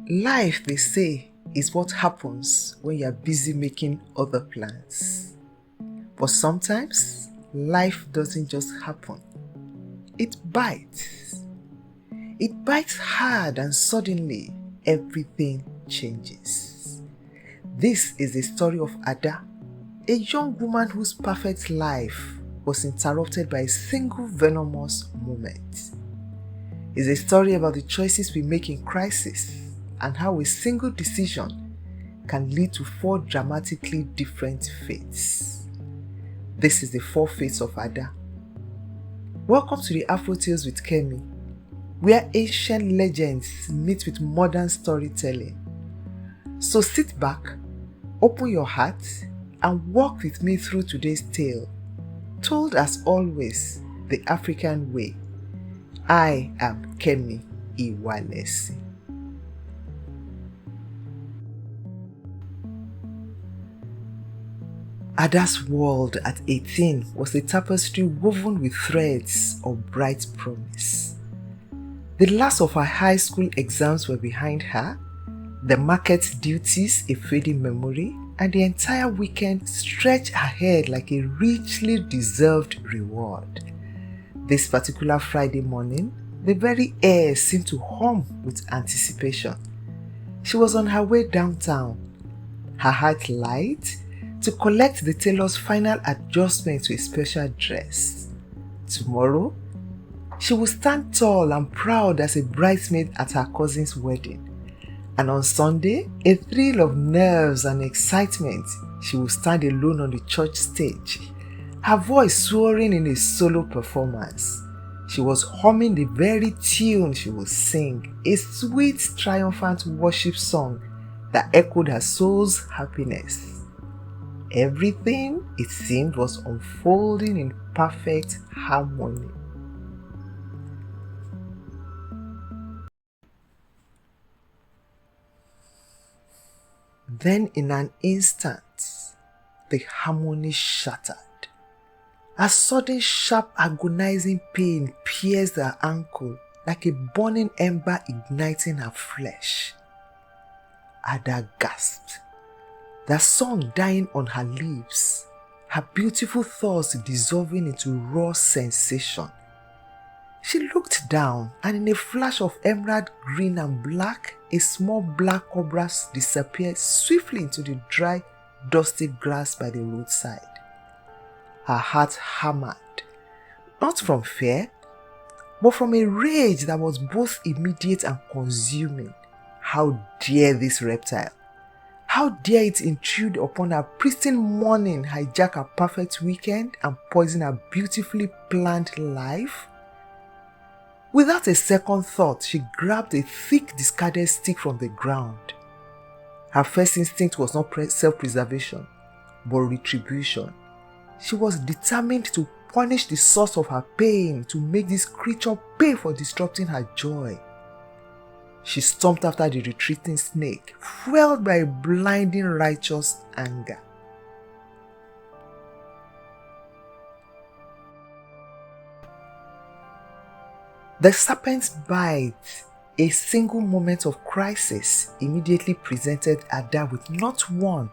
Life, they say, is what happens when you are busy making other plans. But sometimes, life doesn't just happen. It bites. It bites hard and suddenly everything changes. This is the story of Ada, a young woman whose perfect life was interrupted by a single venomous moment. It's a story about the choices we make in crisis and how a single decision can lead to 4 dramatically different fates. This is the 4 fates of Ada. Welcome to the Afro Tales with Kemi, where ancient legends meet with modern storytelling. So sit back, open your heart, and walk with me through today's tale, told as always the African way. I am Kemi Iwalesi. Ada's world at 18 was a tapestry woven with threads of bright promise. The last of her high school exams were behind her, the market duties a fading memory, and the entire weekend stretched ahead like a richly deserved reward. This particular Friday morning, the very air seemed to hum with anticipation. She was on her way downtown, her heart light, to collect the tailor's final adjustment to a special dress. Tomorrow, she will stand tall and proud as a bridesmaid at her cousin's wedding. And on Sunday, a thrill of nerves and excitement, she will stand alone on the church stage, her voice soaring in a solo performance. She was humming the very tune she would sing, a sweet, triumphant worship song that echoed her soul's happiness. Everything, it seemed, was unfolding in perfect harmony. Then in an instant, the harmony shattered. A sudden sharp agonizing pain pierced her ankle like a burning ember igniting her flesh. Ada gasped, the song dying on her lips, her beautiful thoughts dissolving into raw sensation. She looked down, and in a flash of emerald green and black, a small black cobra disappeared swiftly into the dry, dusty grass by the roadside. Her heart hammered, not from fear, but from a rage that was both immediate and consuming. How dare this reptile! How dare it intrude upon her pristine morning, hijack her perfect weekend, and poison her beautifully planned life? Without a second thought, she grabbed a thick, discarded stick from the ground. Her first instinct was not self-preservation, but retribution. She was determined to punish the source of her pain, to make this creature pay for disrupting her joy. She stomped after the retreating snake, fueled by a blinding righteous anger. The serpent's bite, a single moment of crisis, immediately presented Ada with not one,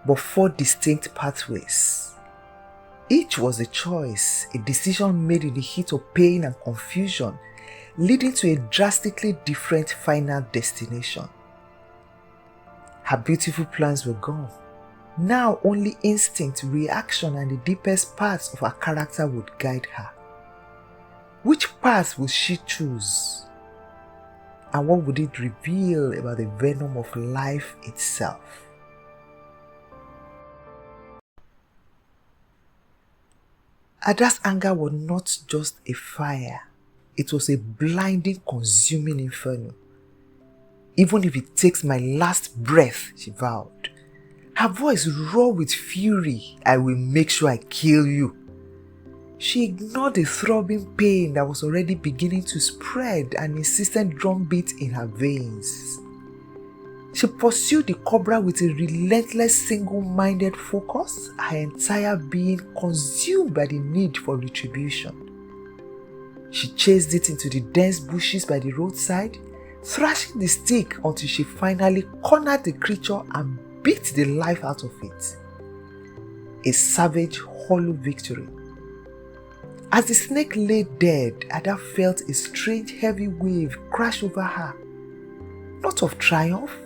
but 4 distinct pathways. Each was a choice, a decision made in the heat of pain and confusion, leading to a drastically different final destination. Her beautiful plans were gone. Now only instinct, reaction, and the deepest parts of her character would guide her. Which path would she choose? And what would it reveal about the venom of life itself? Ada's anger was not just a fire. It was a blinding, consuming inferno. Even if it takes my last breath, she vowed. Her voice raw with fury. I will make sure I kill you. She ignored the throbbing pain that was already beginning to spread, an insistent drumbeat in her veins. She pursued the cobra with a relentless, single-minded focus, her entire being consumed by the need for retribution. She chased it into the dense bushes by the roadside, thrashing the stick until she finally cornered the creature and beat the life out of it. A savage, hollow victory. As the snake lay dead, Ada felt a strange heavy wave crash over her. Not of triumph,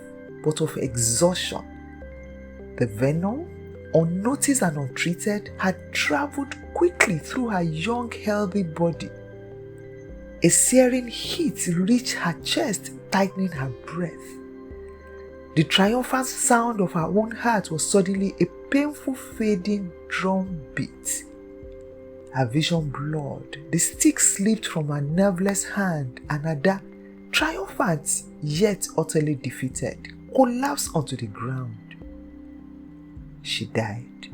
but of exhaustion. The venom, unnoticed and untreated, had traveled quickly through her young, healthy body. A searing heat reached her chest, tightening her breath. The triumphant sound of her own heart was suddenly a painful, fading drum beat. Her vision blurred. The stick slipped from her nerveless hand, and Ada, triumphant yet utterly defeated, collapsed onto the ground. She died.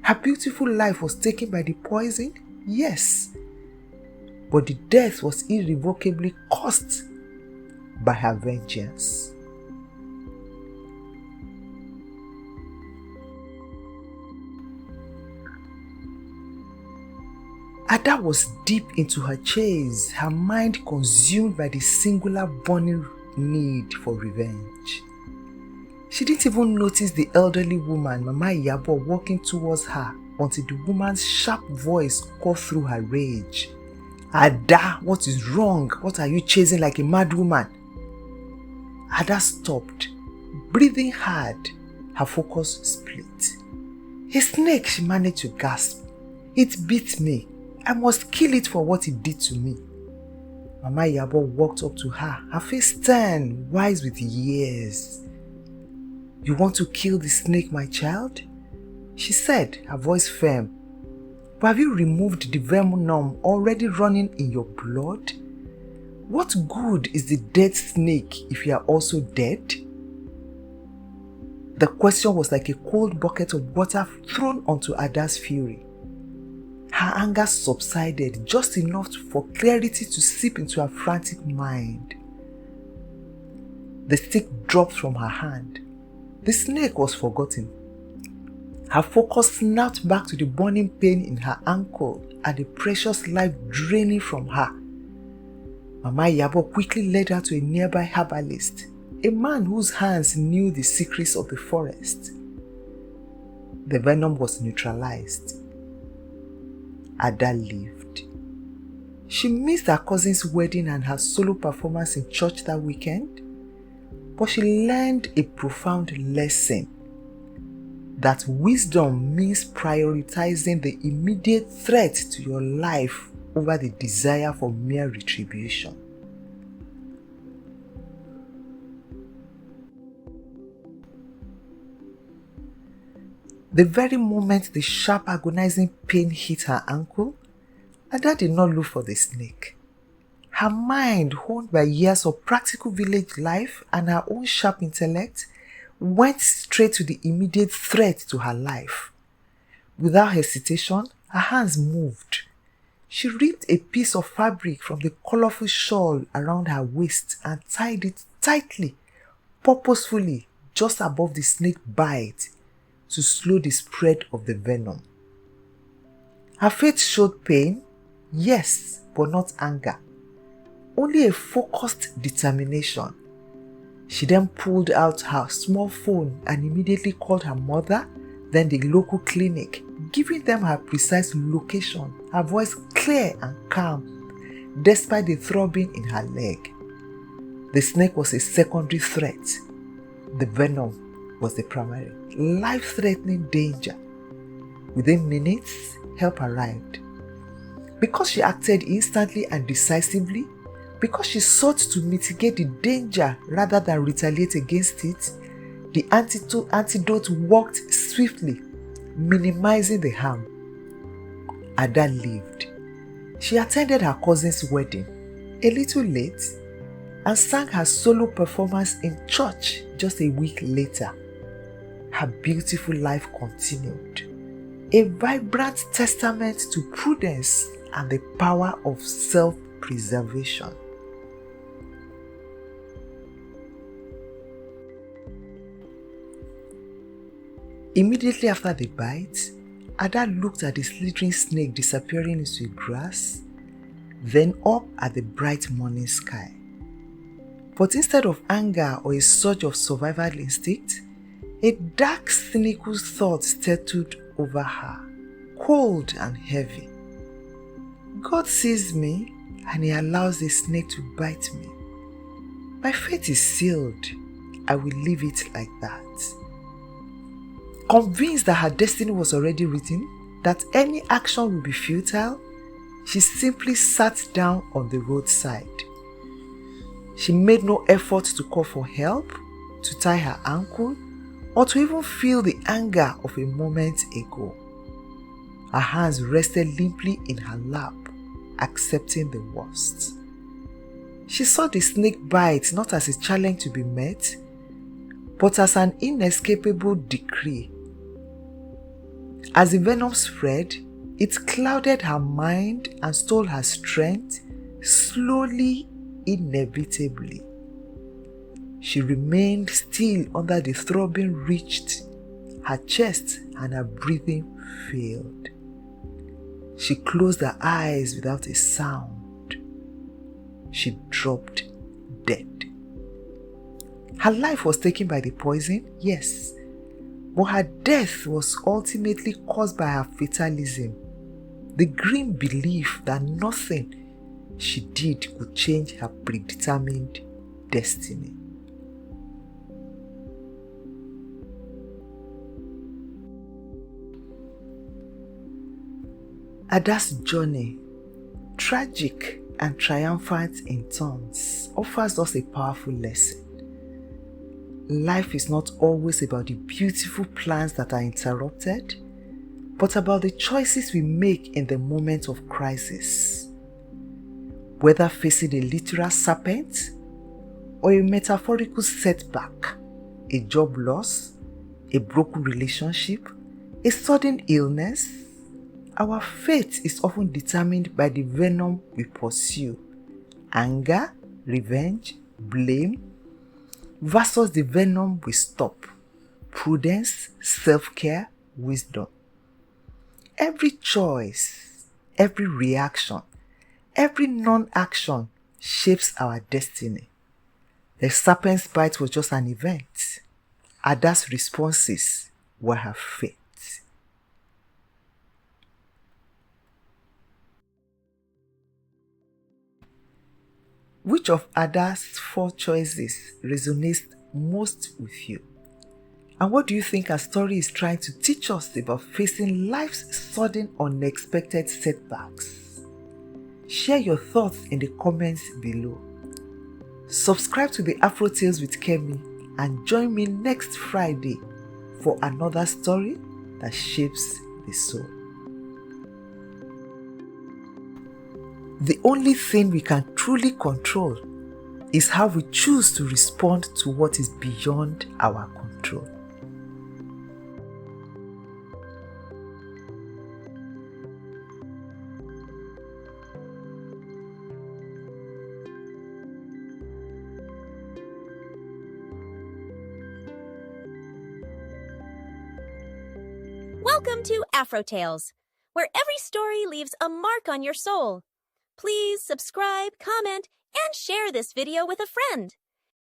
Her beautiful life was taken by the poison, yes, but the death was irrevocably caused by her vengeance. Ada was deep into her chase, her mind consumed by the singular burning need for revenge. She didn't even notice the elderly woman, Mama Iyabo, walking towards her until the woman's sharp voice cut through her rage. Ada, what is wrong? What are you chasing like a mad woman? Ada stopped, breathing hard. Her focus split. A snake, she managed to gasp. It bit me. I must kill it for what it did to me. Mama Iyabo walked up to her, her face stern, wise with years. You want to kill the snake, my child? She said, her voice firm. But have you removed the venom already running in your blood? What good is the dead snake if you are also dead? The question was like a cold bucket of water thrown onto Ada's fury. Her anger subsided just enough for clarity to seep into her frantic mind. The stick dropped from her hand. The snake was forgotten. Her focus snapped back to the burning pain in her ankle and the precious life draining from her. Mama Iyabo quickly led her to a nearby herbalist, a man whose hands knew the secrets of the forest. The venom was neutralized. Ada lived. She missed her cousin's wedding and her solo performance in church that weekend, but she learned a profound lesson that wisdom means prioritizing the immediate threat to your life over the desire for mere retribution. The very moment the sharp, agonizing pain hit her ankle, Ada did not look for the snake. Her mind, honed by years of practical village life and her own sharp intellect, went straight to the immediate threat to her life. Without hesitation, her hands moved. She ripped a piece of fabric from the colorful shawl around her waist and tied it tightly, purposefully, just above the snake bite, to slow the spread of the venom. Her face showed pain, yes, but not anger. Only a focused determination. She then pulled out her small phone and immediately called her mother, then the local clinic, giving them her precise location, her voice clear and calm, despite the throbbing in her leg. The snake was a secondary threat. The venom was the primary, life-threatening danger. Within minutes, help arrived. Because she acted instantly and decisively, because she sought to mitigate the danger rather than retaliate against it, the antidote worked swiftly, minimizing the harm. Ada lived. She attended her cousin's wedding, a little late, and sang her solo performance in church just a week later. Her beautiful life continued, a vibrant testament to prudence and the power of self-preservation. Immediately after the bite, Ada looked at the slithering snake disappearing into the grass, then up at the bright morning sky. But instead of anger or a surge of survival instinct, a dark, cynical thought settled over her, cold and heavy. God sees me and He allows a snake to bite me. My fate is sealed. I will leave it like that. Convinced that her destiny was already written, that any action would be futile, she simply sat down on the roadside. She made no effort to call for help, to tie her ankle, or to even feel the anger of a moment ago. Her hands rested limply in her lap, accepting the worst. She saw the snake bite not as a challenge to be met, but as an inescapable decree. As the venom spread, it clouded her mind and stole her strength, slowly, inevitably. She remained still under the throbbing reached her chest and her breathing failed. She closed her eyes without a sound. She dropped dead. Her life was taken by the poison, yes, but her death was ultimately caused by her fatalism, the grim belief that nothing she did could change her predetermined destiny. Ada's journey, tragic and triumphant in turns, offers us a powerful lesson. Life is not always about the beautiful plans that are interrupted, but about the choices we make in the moment of crisis. Whether facing a literal serpent or a metaphorical setback, a job loss, a broken relationship, a sudden illness, our fate is often determined by the venom we pursue: anger, revenge, blame, versus the venom we stop: prudence, self-care, wisdom. Every choice, every reaction, every non-action shapes our destiny. The serpent's bite was just an event. Ada's responses were her fate. Which of Ada's 4 choices resonates most with you? And what do you think our story is trying to teach us about facing life's sudden, unexpected setbacks? Share your thoughts in the comments below. Subscribe to the Afro Tales with Kemi and join me next Friday for another story that shapes the soul. The only thing we can truly control is how we choose to respond to what is beyond our control. Welcome to Afro Tales, where every story leaves a mark on your soul. Please subscribe, comment, and share this video with a friend.